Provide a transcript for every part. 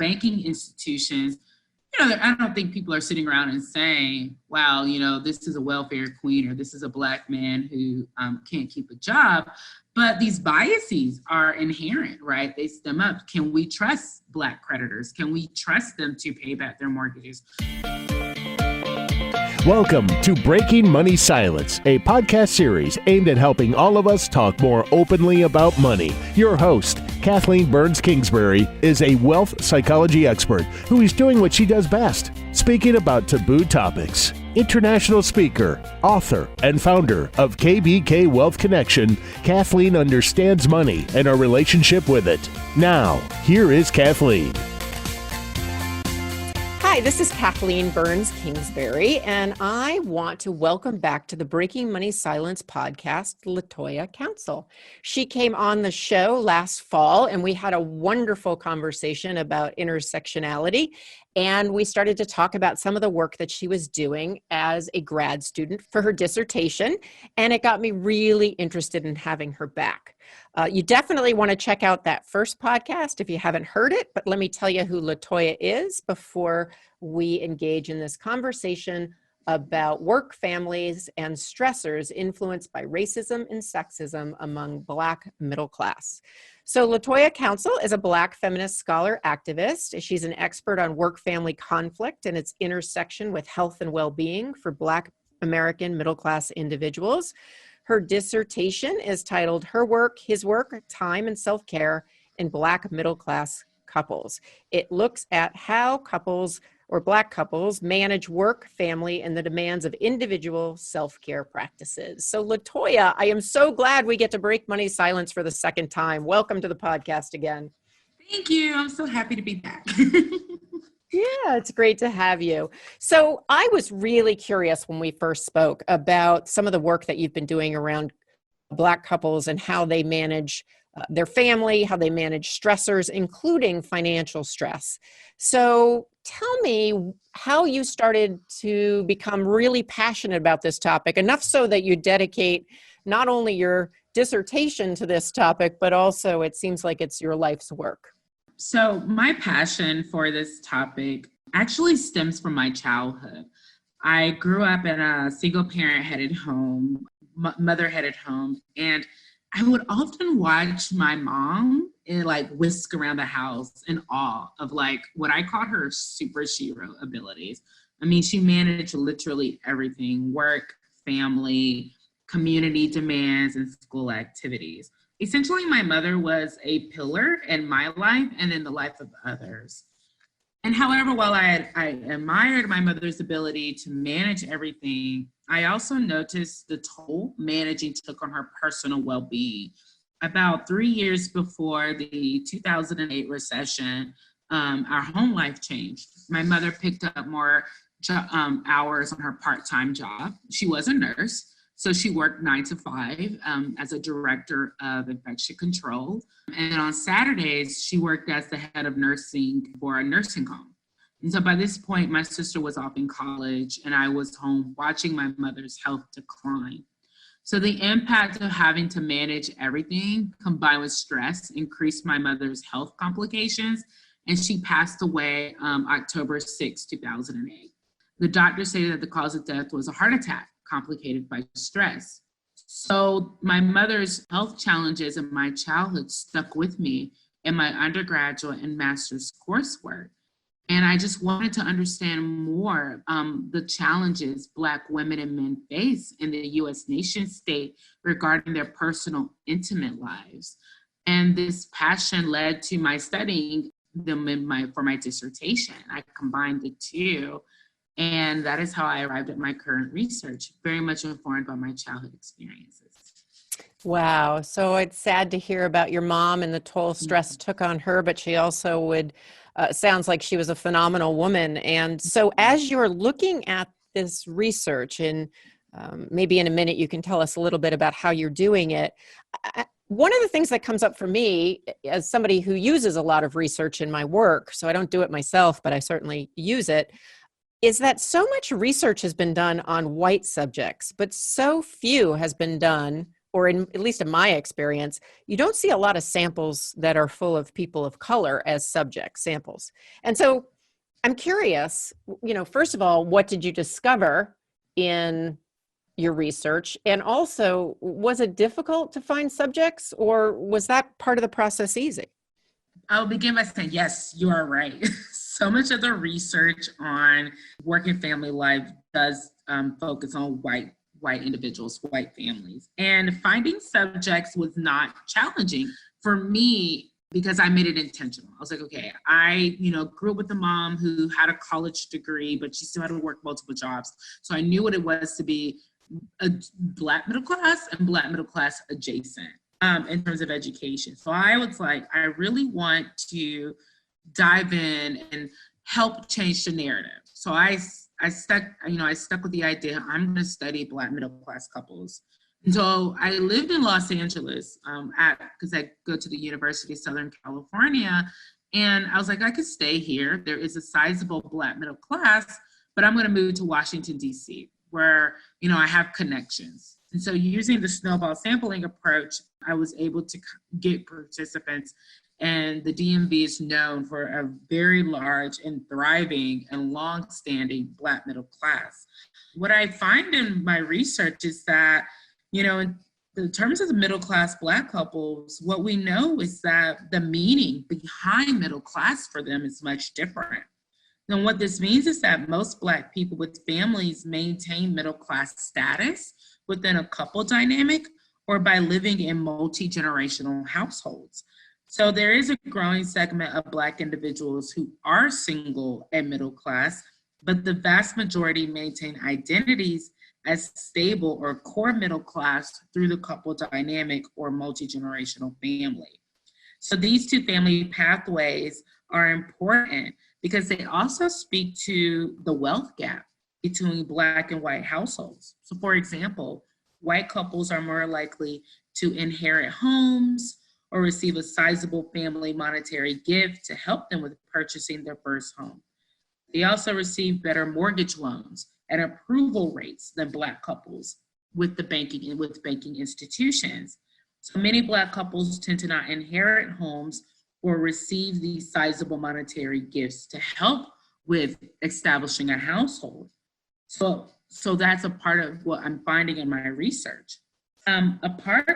banking institutions, I don't think people are sitting around and saying, wow, this is a welfare queen, or this is a Black man who can't keep a job. But these biases are inherent, right? They stem up. Can we trust Black creditors? Can we trust them to pay back their mortgages? Welcome to Breaking Money Silence, a podcast series aimed at helping all of us talk more openly about money. Your host, Kathleen Burns Kingsbury, is a wealth psychology expert who is doing what she does best, speaking about taboo topics. International speaker, author, and founder of KBK Wealth Connection, Kathleen understands money and our relationship with it. Now, here is Kathleen. Hi, this is Kathleen Burns Kingsbury, and I want to welcome back to the Breaking Money Silence podcast, LaToya Council. She came on the show last fall, and we had a wonderful conversation about intersectionality, and we started to talk about some of the work that she was doing as a grad student for her dissertation, and it got me really interested in having her back. You definitely want to check out that first podcast if you haven't heard it, but let me tell you who LaToya is before we engage in this conversation about work, families, and stressors influenced by racism and sexism among Black middle class. So LaToya Council is a Black feminist scholar activist. She's an expert on work-family conflict and its intersection with health and well-being for Black American middle-class individuals. Her dissertation is titled Her Work, His Work, Time and Self-Care in Black Middle-Class Couples. It looks at how couples or Black couples manage work, family, and the demands of individual self-care practices. So LaToya, I am so glad we get to break money silence for the second time. Welcome to the podcast again. Thank you. I'm so happy to be back. Yeah, it's great to have you. So I was really curious when we first spoke about some of the work that you've been doing around Black couples and how they manage their family, how they manage stressors, including financial stress. So tell me how you started to become really passionate about this topic, enough so that you dedicate not only your dissertation to this topic, but also it seems like it's your life's work. So my passion for this topic actually stems from my childhood. I grew up in a single parent headed home, mother headed home, and I would often watch my mom whisk around the house in awe of what I call her superhero abilities. I mean, she managed literally everything: work, family, community demands, and school activities. Essentially, my mother was a pillar in my life and in the life of others. And however, while I admired my mother's ability to manage everything, I also noticed the toll managing took on her personal well-being. About 3 years before the 2008 recession, our home life changed. My mother picked up more hours on her part-time job. She was a nurse. So she worked 9 to 5 as a director of infection control. And on Saturdays, she worked as the head of nursing for a nursing home. And so by this point, my sister was off in college and I was home watching my mother's health decline. So the impact of having to manage everything combined with stress increased my mother's health complications. And she passed away October 6, 2008. The doctor stated that the cause of death was a heart attack, complicated by stress. So my mother's health challenges in my childhood stuck with me in my undergraduate and master's coursework. And I just wanted to understand more the challenges Black women and men face in the U.S. nation state regarding their personal, intimate lives. And this passion led to my studying them for my dissertation. I combined the two. And that is how I arrived at my current research, very much informed by my childhood experiences. Wow. So it's sad to hear about your mom and the toll stress took on her, but she also sounds like she was a phenomenal woman. And so as you're looking at this research, and maybe in a minute you can tell us a little bit about how you're doing it, one of the things that comes up for me as somebody who uses a lot of research in my work, so I don't do it myself, but I certainly use it, is that so much research has been done on white subjects, but so few has been done or at least in my experience, you don't see a lot of samples that are full of people of color as subject samples. And so I'm curious, first of all, what did you discover in your research? And also, was it difficult to find subjects, or was that part of the process easy? I'll begin by saying, yes, you are right. So much of the research on working family life does focus on white individuals, white families. And finding subjects was not challenging for me because I made it intentional. I was like, okay, I grew up with a mom who had a college degree, but she still had to work multiple jobs. So I knew what it was to be a Black middle class and Black middle class adjacent in terms of education. So I was like, I really want to dive in and help change the narrative. So I stuck with the idea, I'm going to study Black middle class couples. And so I lived in Los Angeles because I go to the University of Southern California. And I was like, I could stay here. There is a sizable Black middle class, but I'm going to move to Washington, D.C., where, I have connections. And so using the snowball sampling approach, I was able to get participants. And the DMV is known for a very large and thriving and long-standing Black middle class. What I find in my research is that, in terms of the middle class Black couples, what we know is that the meaning behind middle class for them is much different. And what this means is that most Black people with families maintain middle class status within a couple dynamic or by living in multi-generational households. So there is a growing segment of Black individuals who are single and middle class, but the vast majority maintain identities as stable or core middle class through the couple dynamic or multi-generational family. So these two family pathways are important because they also speak to the wealth gap between Black and white households. So for example, white couples are more likely to inherit homes or receive a sizable family monetary gift to help them with purchasing their first home. They also receive better mortgage loans and approval rates than Black couples with banking institutions. So many Black couples tend to not inherit homes or receive these sizable monetary gifts to help with establishing a household. So that's a part of what I'm finding in my research. Apart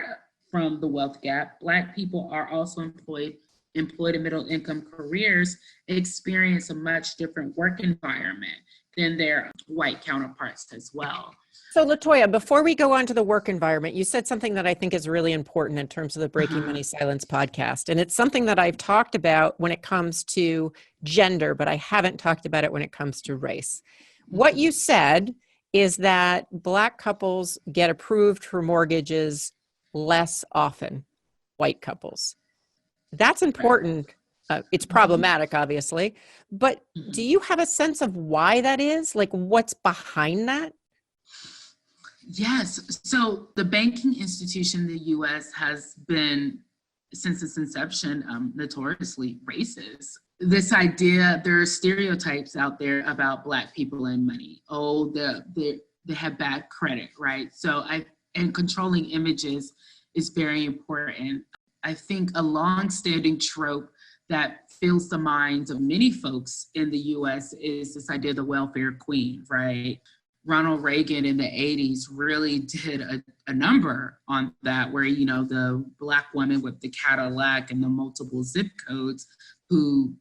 from the wealth gap, Black people are also employed in middle income careers, experience a much different work environment than their white counterparts as well. So LaToya, before we go on to the work environment, you said something that I think is really important in terms of the Breaking Money Silence podcast. And it's something that I've talked about when it comes to gender, but I haven't talked about it when it comes to race. What you said is that Black couples get approved for mortgages less often, white couples. That's important. It's problematic, obviously, but do you have a sense of why that is? Like, what's behind that? Yes. So the banking institution in the U.S. has been, since its inception, notoriously racist. This idea, there are stereotypes out there about Black people and money. Oh, they have bad credit, right? And controlling images is very important. I think a long-standing trope that fills the minds of many folks in the U.S. is this idea of the welfare queen, right? Ronald Reagan in the 80s really did a number on that, where, the Black woman with the Cadillac and the multiple zip codes who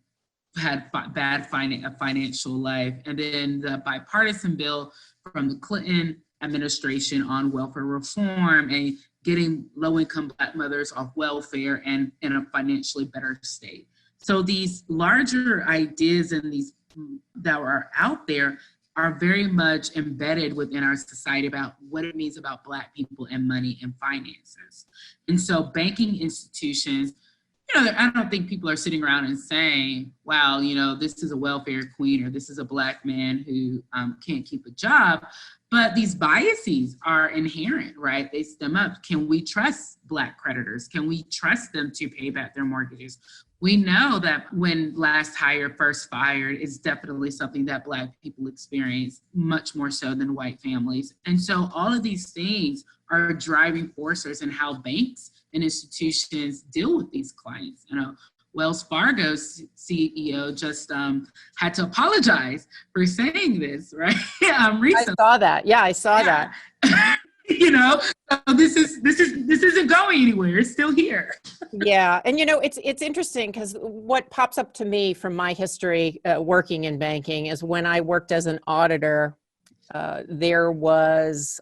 had bad financial life. And then the bipartisan bill from the Clinton administration on welfare reform and getting low-income Black mothers off welfare and in a financially better state. So these larger ideas and these that are out there are very much embedded within our society about what it means about Black people and money and finances. And so banking institutions, I don't think people are sitting around and saying, wow, this is a welfare queen or this is a Black man who can't keep a job. But these biases are inherent, right? They stem up. Can we trust Black creditors? Can we trust them to pay back their mortgages? We know that when last hired, first fired is definitely something that Black people experience much more so than white families. And so all of these things are driving forces in how banks and institutions deal with these clients. Wells Fargo's CEO just had to apologize for saying this, right? Recently. I saw that. Yeah, I saw that. So this isn't going anywhere. It's still here. Yeah. And, it's interesting because what pops up to me from my history working in banking is when I worked as an auditor, there was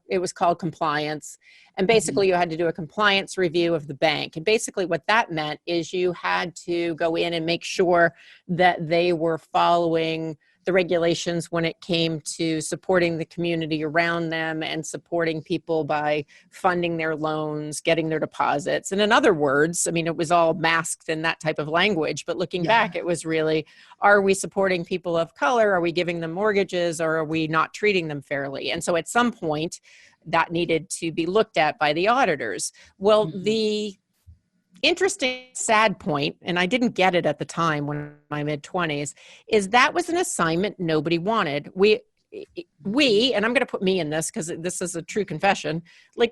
it was called compliance. And basically you had to do a compliance review of the bank. And basically what that meant is you had to go in and make sure that they were following the regulations when it came to supporting the community around them and supporting people by funding their loans, getting their deposits. And in other words, it was all masked in that type of language, but looking back, it was really, are we supporting people of color? Are we giving them mortgages, or are we not treating them fairly? And so at some point that needed to be looked at by the auditors. Well, the interesting, sad point, and I didn't get it at the time when in my mid-20s, is that was an assignment nobody wanted. We, and I'm going to put me in this because this is a true confession,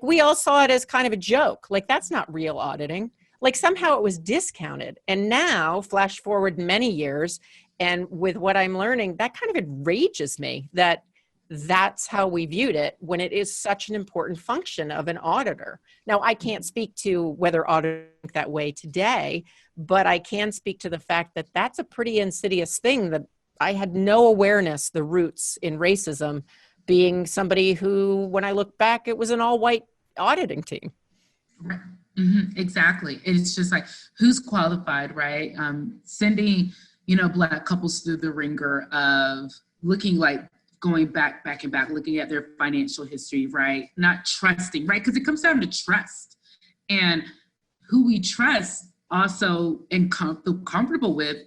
we all saw it as kind of a joke. That's not real auditing. Somehow it was discounted. And now, flash forward many years, and with what I'm learning, that kind of enrages me that that's how we viewed it when it is such an important function of an auditor. Now, I can't speak to whether auditors think that way today, but I can speak to the fact that that's a pretty insidious thing that I had no awareness, the roots in racism, being somebody who, when I look back, it was an all-white auditing team. Right. Mm-hmm. Exactly. It's just who's qualified, right? Sending, Black couples through the ringer of looking going back, looking at their financial history, right? Not trusting, right? Because it comes down to trust. And who we trust also and feel comfortable with,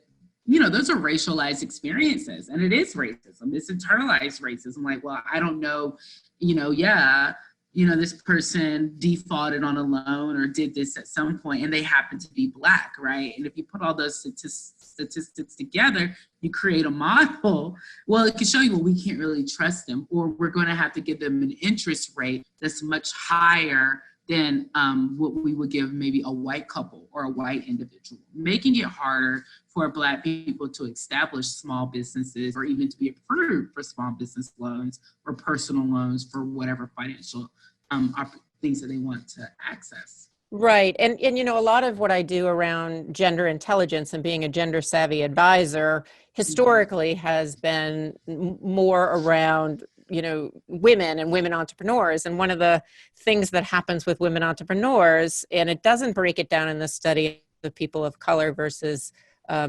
those are racialized experiences. And it is racism. It's internalized racism. I don't know, this person defaulted on a loan or did this at some point and they happen to be Black, right? And if you put all those statistics together, you create a model. Well, it can show you, we can't really trust them, or we're going to have to give them an interest rate that's much higher than what we would give maybe a white couple or a white individual, making it harder for Black people to establish small businesses or even to be approved for small business loans or personal loans for whatever financial things that they want to access. Right. And a lot of what I do around gender intelligence and being a gender savvy advisor historically has been more around, women and women entrepreneurs. And one of the things that happens with women entrepreneurs, and it doesn't break it down in the study of people of color versus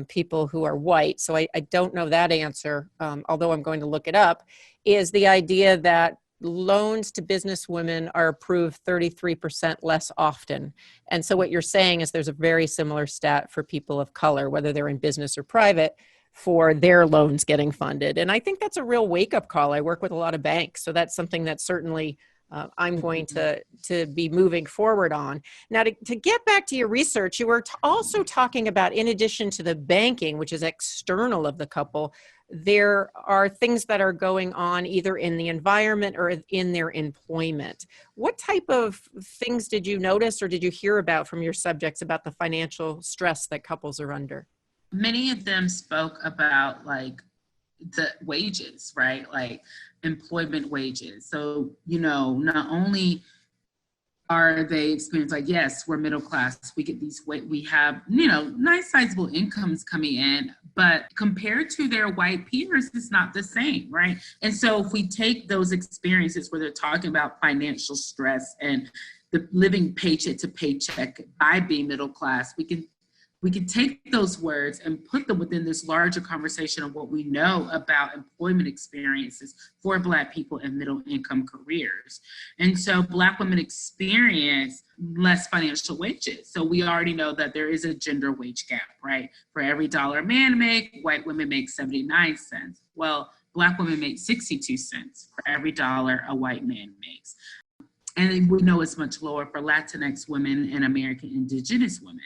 people who are white. So I don't know that answer, although I'm going to look it up, is the idea that loans to business women are approved 33% less often. And so what you're saying is there's a very similar stat for people of color, whether they're in business or private, for their loans getting funded. And I think that's a real wake-up call. I work with a lot of banks, so that's something that certainly I'm going to be moving forward on. Now, to get back to your research, you were also talking about, in addition to the banking, which is external of the couple, there are things that are going on either in the environment or in their employment. What type of things did you notice or did you hear about from your subjects about the financial stress that couples are under? Many of them spoke about the wages, right? Employment wages. So, not only are they experiencing yes, we're middle class, we get we have, nice sizable incomes coming in, but compared to their white peers, it's not the same, right? And so if we take those experiences where they're talking about financial stress and the living paycheck to paycheck by being middle class, we can take those words and put them within this larger conversation of what we know about employment experiences for Black people in middle income careers. And so Black women experience less financial wages. So we already know that there is a gender wage gap, right? For every dollar a man makes, white women make 79 cents. Well, Black women make 62 cents for every dollar a white man makes. And we know it's much lower for Latinx women and American Indigenous women.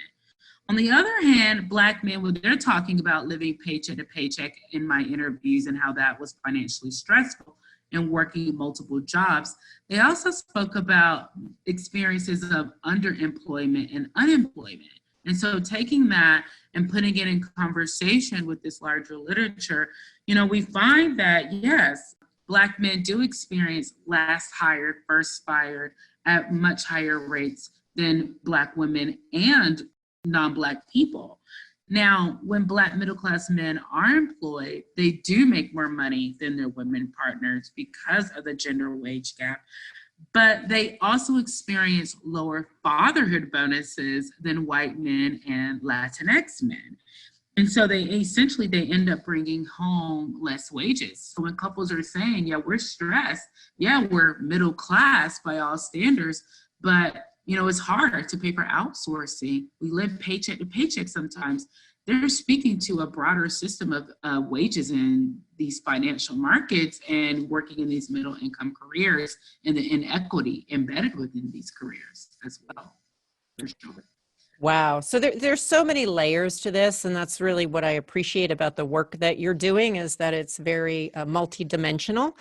On the other hand, Black men, when they're talking about living paycheck to paycheck in my interviews and how that was financially stressful, and working multiple jobs. They also spoke about experiences of underemployment and unemployment. And so taking that and putting it in conversation with this larger literature, we find that, yes, Black men do experience last hired, first fired at much higher rates than Black women and non-Black people. Now, when Black middle-class men are employed, they do make more money than their women partners because of the gender wage gap. But they also experience lower fatherhood bonuses than white men and Latinx men. And so they end up bringing home less wages. So when couples are saying, yeah, we're stressed, yeah, we're middle class by all standards, but it's hard to pay for outsourcing. We live paycheck to paycheck sometimes. They're speaking to a broader system of wages in these financial markets and working in these middle income careers and the inequity embedded within these careers as well. For sure. Wow. So there's so many layers to this, and that's really what I appreciate about the work that you're doing, is that it's very multidimensional.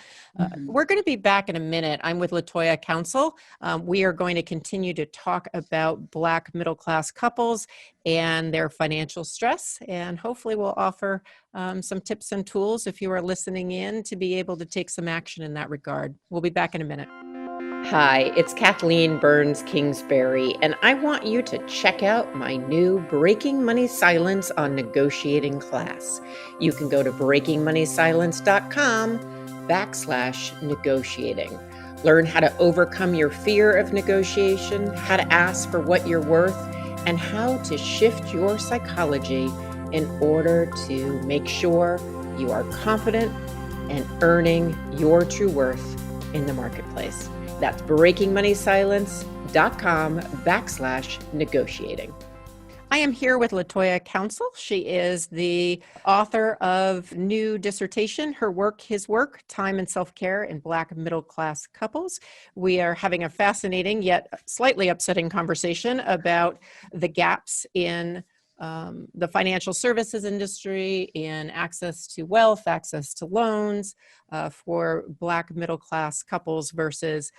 We're going to be back in a minute. I'm with LaToya Council. We are going to continue to talk about Black middle-class couples and their financial stress, and hopefully we'll offer some tips and tools if you are listening in to be able to take some action in that regard. We'll be back in a minute. Hi, it's Kathleen Burns Kingsbury, and I want you to check out my new Breaking Money Silence on Negotiating class. You can go to breakingmoneysilence.com/negotiating. Learn how to overcome your fear of negotiation, how to ask for what you're worth, and how to shift your psychology in order to make sure you are confident and earning your true worth in the marketplace. That's breakingmoneysilence.com/negotiating. I am here with LaToya Council. She is the author of new dissertation, Her Work, His Work, Time and Self-Care in Black Middle-Class Couples. We are having a fascinating yet slightly upsetting conversation about the gaps in the financial services industry, in access to wealth, access to loans for Black middle-class couples versus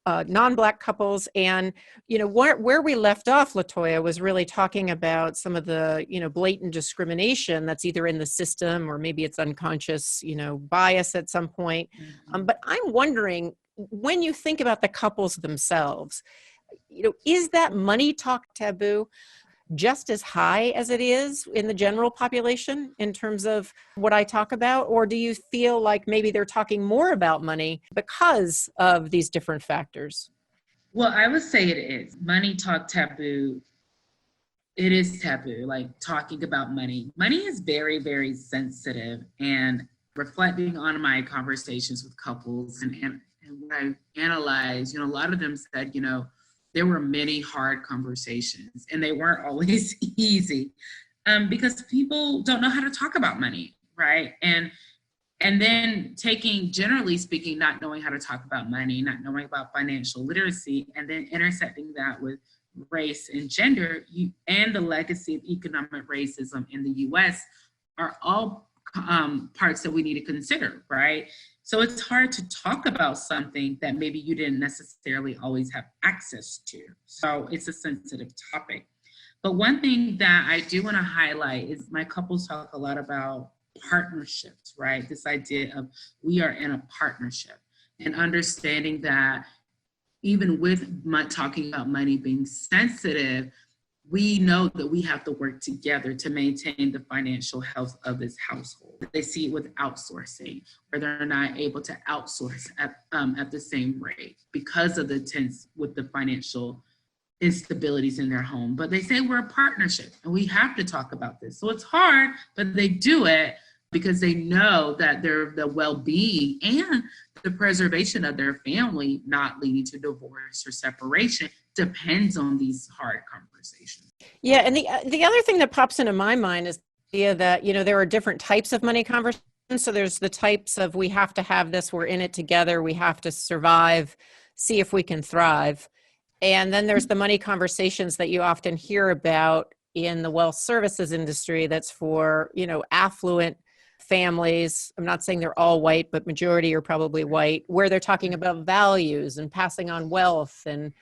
non-Black couples. And, where we left off, LaToya, was really talking about some of the, blatant discrimination that's either in the system or maybe it's unconscious, bias at some point. But I'm wondering, when you think about the couples themselves, is that money talk taboo just as high as it is in the general population in terms of what I talk about? Or do you feel like maybe they're talking more about money because of these different factors? Well, I would say it is. Money talk taboo. It is taboo, like talking about money. Money is very, very sensitive. And reflecting on my conversations with couples and what I analyzed, a lot of them said, there were many hard conversations and they weren't always easy because people don't know how to talk about money, right? And then generally speaking, not knowing how to talk about money, not knowing about financial literacy, and then intersecting that with race and gender and the legacy of economic racism in the US are all parts that we need to consider, right? So it's hard to talk about something that maybe you didn't necessarily always have access to. So it's a sensitive topic. But one thing that I do want to highlight is my couples talk a lot about partnerships, right? This idea of we are in a partnership and understanding that even with talking about money being sensitive, we know that we have to work together to maintain the financial health of this household. They see it with outsourcing, where they're not able to outsource at the same rate because of the tense with the financial instabilities in their home. But they say we're a partnership and we have to talk about this. So it's hard, but they do it because they know that the well-being and the preservation of their family not leading to divorce or separation depends on these hard conversations. Yeah, and the other thing that pops into my mind is the idea that, there are different types of money conversations. So there's the types of we have to have this, we're in it together, we have to survive, see if we can thrive. And then there's the money conversations that you often hear about in the wealth services industry that's for, affluent families, I'm not saying they're all white, but majority are probably white, where they're talking about values and passing on wealth and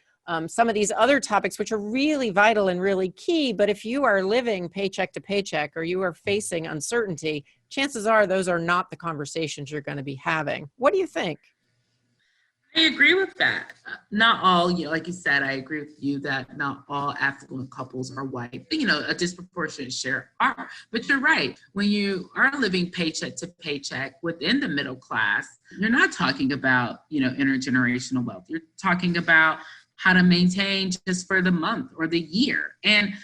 some of these other topics, which are really vital and really key. But if you are living paycheck to paycheck or you are facing uncertainty, chances are those are not the conversations you're going to be having. What do you think? I agree with that. Not all, like you said, I agree with you that not all affluent couples are white. A disproportionate share are. But you're right. When you are living paycheck to paycheck within the middle class, you're not talking about, intergenerational wealth. You're talking about how to maintain just for the month or the year. And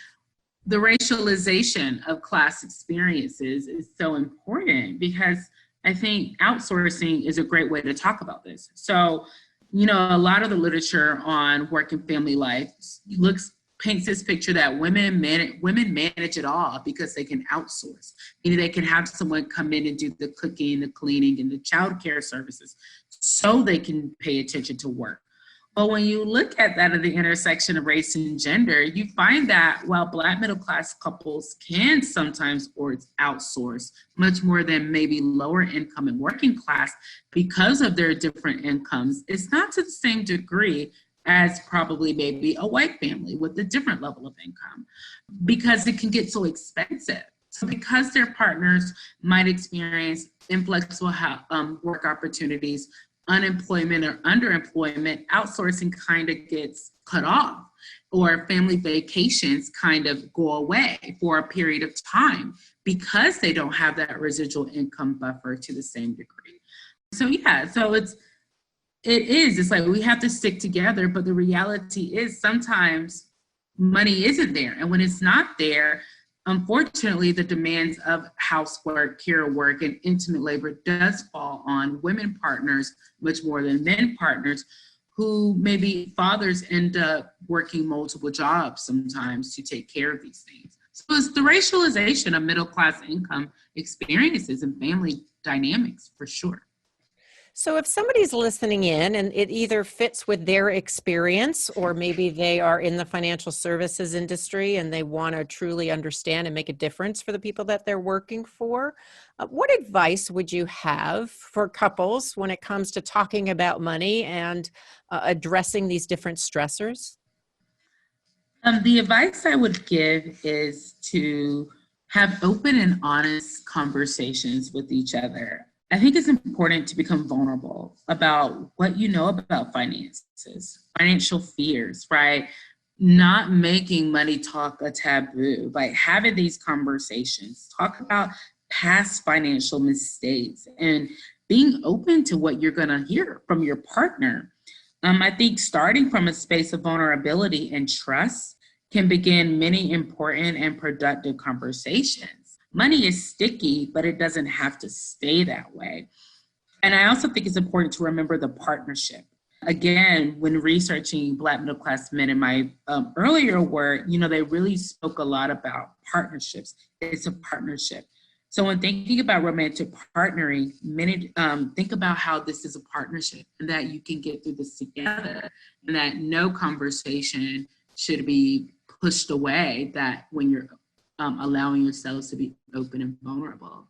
the racialization of class experiences is so important because I think outsourcing is a great way to talk about this. So, a lot of the literature on work and family life paints this picture that women manage it all because they can outsource. They can have someone come in and do the cooking, the cleaning, and the childcare services so they can pay attention to work. But when you look at that at the intersection of race and gender, you find that while Black middle class couples can sometimes outsource much more than maybe lower income and working class because of their different incomes, it's not to the same degree as probably maybe a white family with a different level of income because it can get so expensive. So because their partners might experience inflexible work opportunities, unemployment or underemployment, outsourcing kind of gets cut off, or family vacations kind of go away for a period of time because they don't have that residual income buffer to the same degree. So it's like we have to stick together, but the reality is sometimes money isn't there. And when it's not there, unfortunately, the demands of housework, care work, and intimate labor does fall on women partners much more than men partners, who maybe fathers end up working multiple jobs sometimes to take care of these things. So it's the racialization of middle class income experiences and family dynamics for sure. So if somebody's listening in and it either fits with their experience, or maybe they are in the financial services industry and they want to truly understand and make a difference for the people that they're working for, what advice would you have for couples when it comes to talking about money and addressing these different stressors? The advice I would give is to have open and honest conversations with each other. I think it's important to become vulnerable about what you know about finances, financial fears, right? Not making money talk a taboo, like having these conversations, talk about past financial mistakes and being open to what you're gonna hear from your partner. I think starting from a space of vulnerability and trust can begin many important and productive conversations. Money is sticky, but it doesn't have to stay that way. And I also think it's important to remember the partnership. Again, when researching Black middle class men in my earlier work, they really spoke a lot about partnerships. It's a partnership. So when thinking about romantic partnering, many think about how this is a partnership and that you can get through this together and that no conversation should be pushed away, that when you're allowing yourselves to be open and vulnerable.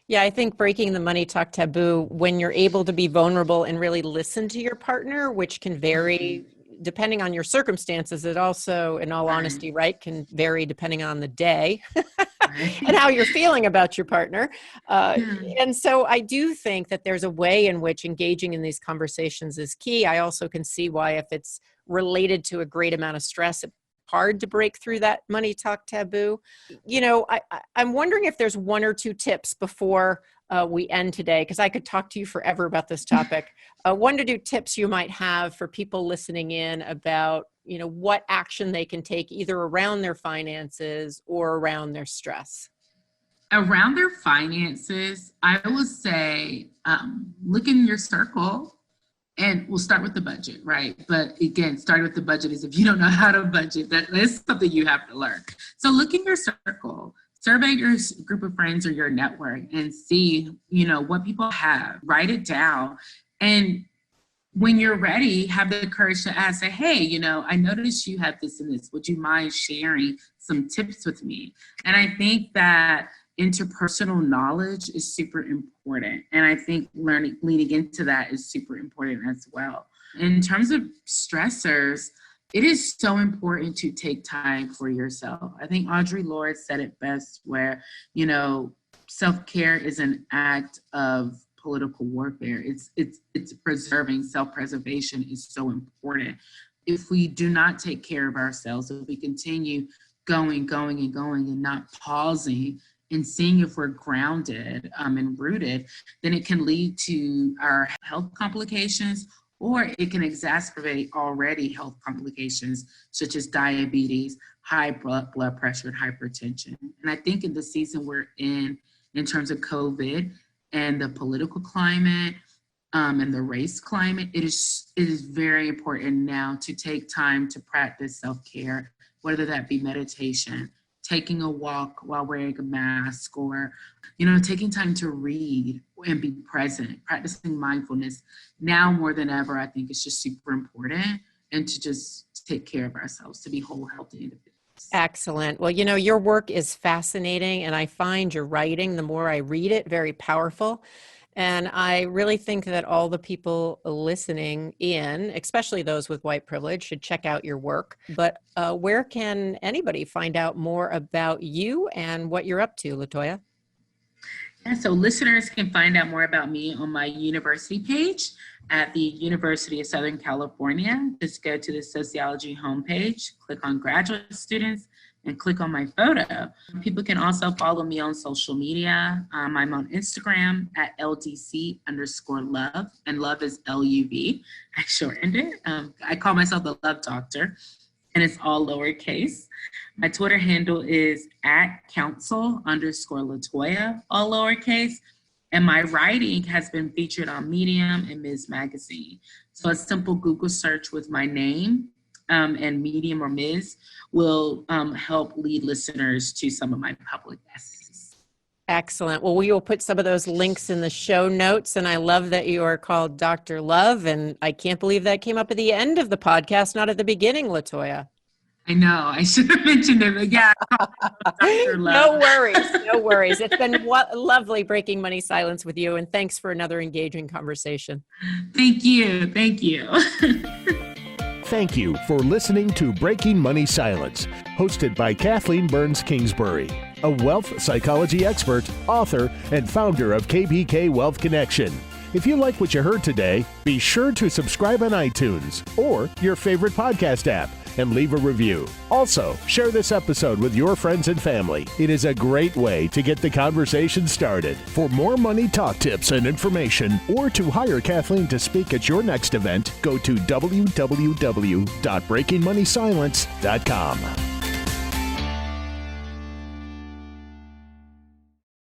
Yeah, I think breaking the money talk taboo, when you're able to be vulnerable and really listen to your partner, which can vary depending on your circumstances, it also, in all honesty, right, can vary depending on the day and how you're feeling about your partner. And so I do think that there's a way in which engaging in these conversations is key. I also can see why if it's related to a great amount of stress, hard to break through that money talk taboo. I'm wondering if there's one or two tips before we end today, because I could talk to you forever about this topic. 1 to 2 tips you might have for people listening in about, what action they can take either around their finances or around their stress. Around their finances, I would say, look in your circle. And we'll start with the budget, right? But again, starting with the budget is if you don't know how to budget, that is something you have to learn. So look in your circle, survey your group of friends or your network and see, what people have, write it down. And when you're ready, have the courage to ask, say, hey, I noticed you have this and this. Would you mind sharing some tips with me? And I think that interpersonal knowledge is super important. And I think leaning into that is super important as well. In terms of stressors, it is so important to take time for yourself. I think Audre Lorde said it best where, self-care is an act of political warfare. It's preserving. Self-preservation is so important. If we do not take care of ourselves, if we continue going and not pausing and seeing if we're grounded and rooted, then it can lead to our health complications, or it can exacerbate already health complications such as diabetes, high blood pressure, and hypertension. And I think in the season we're in terms of COVID and the political climate and the race climate, it is very important now to take time to practice self-care, whether that be meditation, taking a walk while wearing a mask, or, taking time to read and be present, practicing mindfulness. Now more than ever, I think it's just super important, and to just take care of ourselves, to be whole, healthy individuals. Excellent. Well, your work is fascinating, and I find your writing, the more I read it, very powerful. And I really think that all the people listening in, especially those with white privilege, should check out your work. But where can anybody find out more about you and what you're up to, LaToya? Yeah, so listeners can find out more about me on my university page at the University of Southern California. Just go to the sociology homepage, click on graduate students, and click on my photo. People can also follow me on social media. I'm on Instagram at LDC_love, and love is LUV. I shortened it. I call myself the Love Doctor, and it's all lowercase. My Twitter handle is @council_LaToya, all lowercase. And my writing has been featured on Medium and Ms. Magazine. So a simple Google search with my name and Medium or Ms. will help lead listeners to some of my public essays. Excellent. Well, we will put some of those links in the show notes. And I love that you are called Dr. Love. And I can't believe that came up at the end of the podcast, not at the beginning, LaToya. I know. I should have mentioned it, but yeah. Dr. Love. No worries. No worries. It's been lovely breaking money silence with you. And thanks for another engaging conversation. Thank you. Thank you. Thank you for listening to Breaking Money Silence, hosted by Kathleen Burns Kingsbury, a wealth psychology expert, author, and founder of KBK Wealth Connection. If you like what you heard today, be sure to subscribe on iTunes or your favorite podcast app and leave a review. Also, share this episode with your friends and family. It is a great way to get the conversation started. For more money talk tips and information, or to hire Kathleen to speak at your next event, go to www.breakingmoneysilence.com.